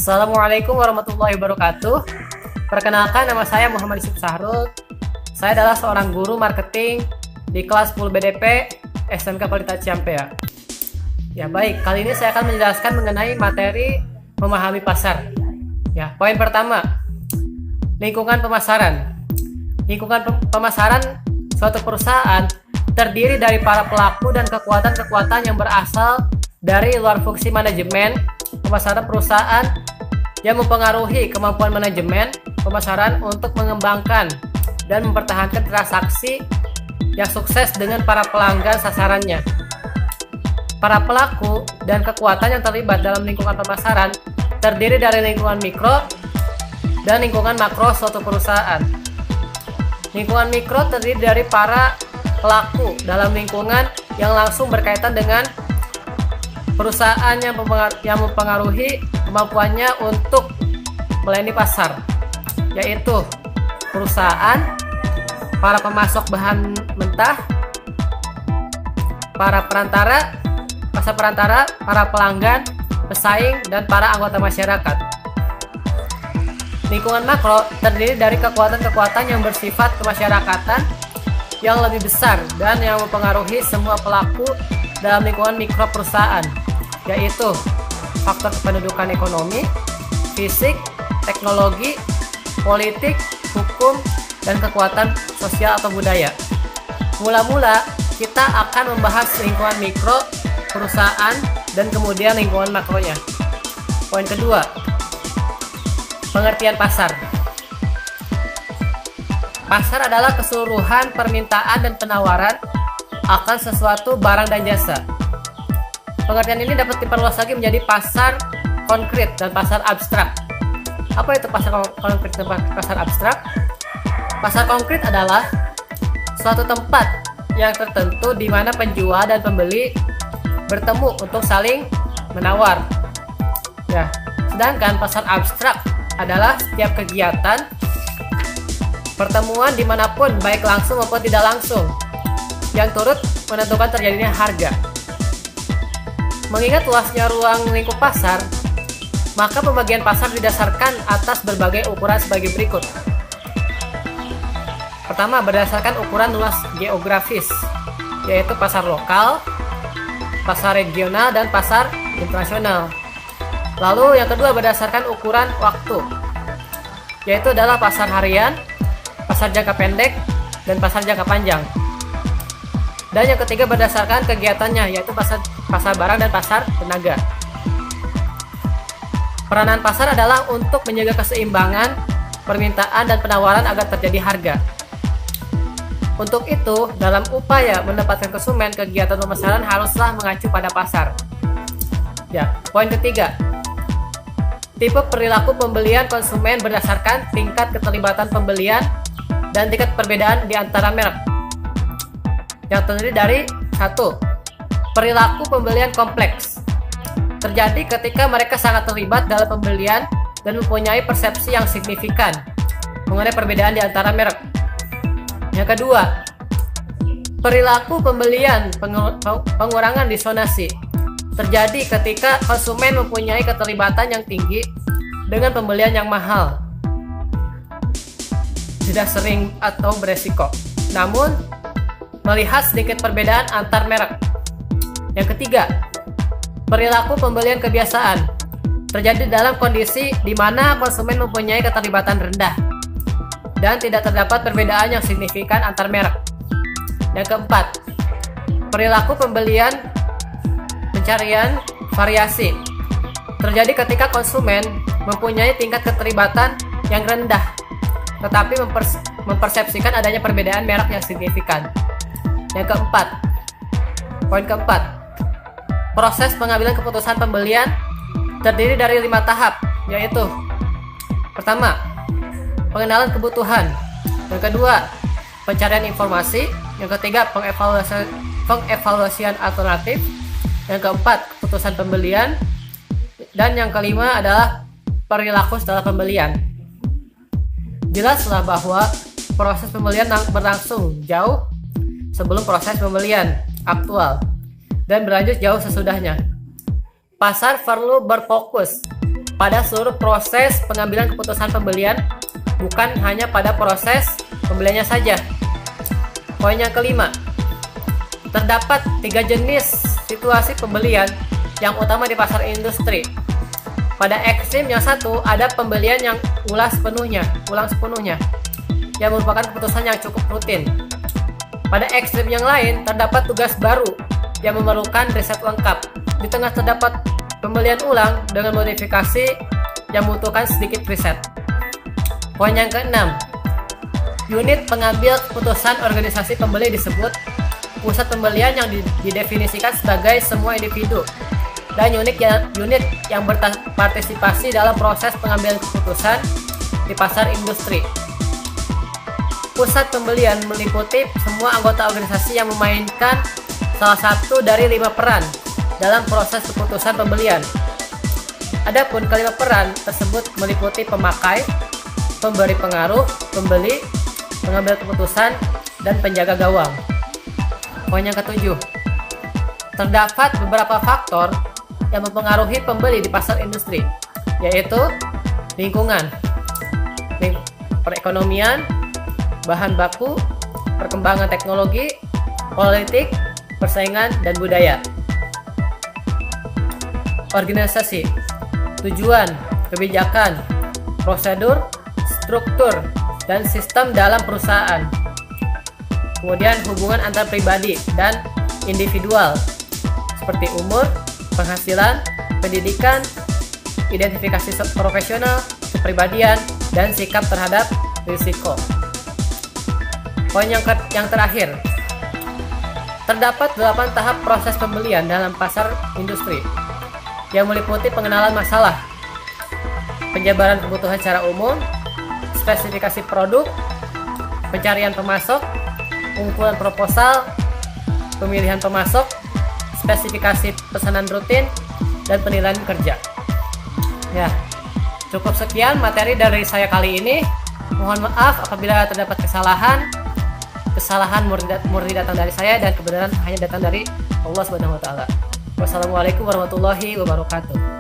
Assalamualaikum warahmatullahi wabarakatuh. Perkenalkan, nama saya Muhammad Yusuf Sahrul. Saya adalah seorang guru marketing di kelas 10 BDP SMK Polita Ciampea. Ya baik, kali ini saya akan menjelaskan mengenai materi memahami pasar. Ya, poin pertama, lingkungan pemasaran. Lingkungan pemasaran suatu perusahaan terdiri dari para pelaku dan kekuatan-kekuatan yang berasal dari luar fungsi manajemen pemasaran perusahaan yang mempengaruhi kemampuan manajemen pemasaran untuk mengembangkan dan mempertahankan transaksi yang sukses dengan para pelanggan sasarannya. Para pelaku dan kekuatan yang terlibat dalam lingkungan pemasaran terdiri dari lingkungan mikro dan lingkungan makro suatu perusahaan. Lingkungan mikro terdiri dari para pelaku dalam lingkungan yang langsung berkaitan dengan perusahaan yang mempengaruhi kemampuannya untuk melayani pasar, yaitu perusahaan, para pemasok bahan mentah, para perantara, pasar perantara, para pelanggan, pesaing, dan para anggota masyarakat. Lingkungan makro terdiri dari kekuatan-kekuatan yang bersifat kemasyarakatan yang lebih besar dan yang mempengaruhi semua pelaku dalam lingkungan mikro perusahaan, yaitu faktor kependudukan ekonomi, fisik, teknologi, politik, hukum, dan kekuatan sosial atau budaya. Mula-mula kita akan membahas lingkungan mikro perusahaan dan kemudian lingkungan makronya. Poin kedua, pengertian pasar. Pasar adalah keseluruhan permintaan dan penawaran akan sesuatu barang dan jasa. Pengertian ini dapat diperluas lagi menjadi pasar konkret dan pasar abstrak. Apa itu pasar konkret dan pasar abstrak? Pasar konkret adalah suatu tempat yang tertentu di mana penjual dan pembeli bertemu untuk saling menawar. Ya, sedangkan pasar abstrak adalah setiap kegiatan pertemuan dimanapun baik langsung maupun tidak langsung yang turut menentukan terjadinya harga. Mengingat luasnya ruang lingkup pasar, maka pembagian pasar didasarkan atas berbagai ukuran sebagai berikut. Pertama, berdasarkan ukuran luas geografis, yaitu pasar lokal, pasar regional, dan pasar internasional. Lalu yang kedua berdasarkan ukuran waktu, yaitu adalah pasar harian, pasar jangka pendek, dan pasar jangka panjang. Dan yang ketiga berdasarkan kegiatannya, yaitu pasar barang dan pasar tenaga. Peranan pasar adalah untuk menjaga keseimbangan permintaan dan penawaran agar terjadi harga. Untuk itu, dalam upaya mendapatkan konsumen, kegiatan pemasaran haruslah mengacu pada pasar. Ya, poin ketiga, tipe perilaku pembelian konsumen berdasarkan tingkat keterlibatan pembelian dan tingkat perbedaan di antara merek, yang terdiri dari 1. Perilaku pembelian kompleks. Terjadi ketika mereka sangat terlibat dalam pembelian dan mempunyai persepsi yang signifikan mengenai perbedaan di antara merek. Yang kedua, perilaku pembelian pengurangan disonasi. Terjadi ketika konsumen mempunyai keterlibatan yang tinggi dengan pembelian yang mahal, tidak sering atau beresiko, namun melihat sedikit perbedaan antar merek. Yang ketiga, perilaku pembelian kebiasaan. Terjadi dalam kondisi di mana konsumen mempunyai keterlibatan rendah dan tidak terdapat perbedaan yang signifikan antar merek. Yang keempat, perilaku pembelian pencarian variasi. Terjadi ketika konsumen mempunyai tingkat keterlibatan yang rendah tetapi mempersepsikan adanya perbedaan merek yang signifikan. Yang keempat, poin keempat, proses pengambilan keputusan pembelian terdiri dari 5 tahap, yaitu pertama, pengenalan kebutuhan. Yang kedua, pencarian informasi. Yang ketiga, pengevaluasian alternatif. Yang keempat, keputusan pembelian. Dan yang kelima adalah perilaku setelah pembelian. Jelaslah bahwa proses pembelian berlangsung jauh sebelum proses pembelian aktual dan berlanjut jauh sesudahnya. Pasar perlu berfokus pada seluruh proses pengambilan keputusan pembelian, bukan hanya pada proses pembeliannya saja. Poin yang kelima, terdapat 3 jenis situasi pembelian yang utama di pasar industri. Pada ekstrim yang satu, ada pembelian yang ulang sepenuhnya, yang merupakan keputusan yang cukup rutin. Pada ekstrim yang lain, terdapat tugas baru yang memerlukan riset lengkap. Di tengah terdapat pembelian ulang dengan modifikasi yang membutuhkan sedikit riset. Poin yang keenam, unit pengambil keputusan organisasi pembeli disebut pusat pembelian yang didefinisikan sebagai semua individu dan unit yang berpartisipasi dalam proses pengambilan keputusan di pasar industri. Pusat pembelian meliputi semua anggota organisasi yang memainkan salah satu dari 5 peran dalam proses keputusan pembelian. Adapun kelima peran tersebut meliputi pemakai, pemberi pengaruh, pembeli, pengambil keputusan, dan penjaga gawang. Poin yang ketujuh, terdapat beberapa faktor yang mempengaruhi pembeli di pasar industri, yaitu lingkungan, perekonomian, bahan baku, perkembangan teknologi, politik, persaingan, dan budaya. Organisasi, tujuan, kebijakan, prosedur, struktur, dan sistem dalam perusahaan. Kemudian hubungan antar pribadi dan individual, seperti umur, penghasilan, pendidikan, identifikasi profesional, kepribadian, dan sikap terhadap risiko. Poin yang terakhir, terdapat 8 tahap proses pembelian dalam pasar industri yang meliputi pengenalan masalah, penjabaran kebutuhan secara umum, spesifikasi produk, pencarian pemasok, pengumpulan proposal, pemilihan pemasok, spesifikasi pesanan rutin, dan penilaian kerja. Ya, cukup sekian materi dari saya kali ini. Mohon maaf apabila terdapat kesalahan murni datang dari saya dan kebenaran hanya datang dari Allah Subhanahu wa taala. Wassalamualaikum warahmatullahi wabarakatuh.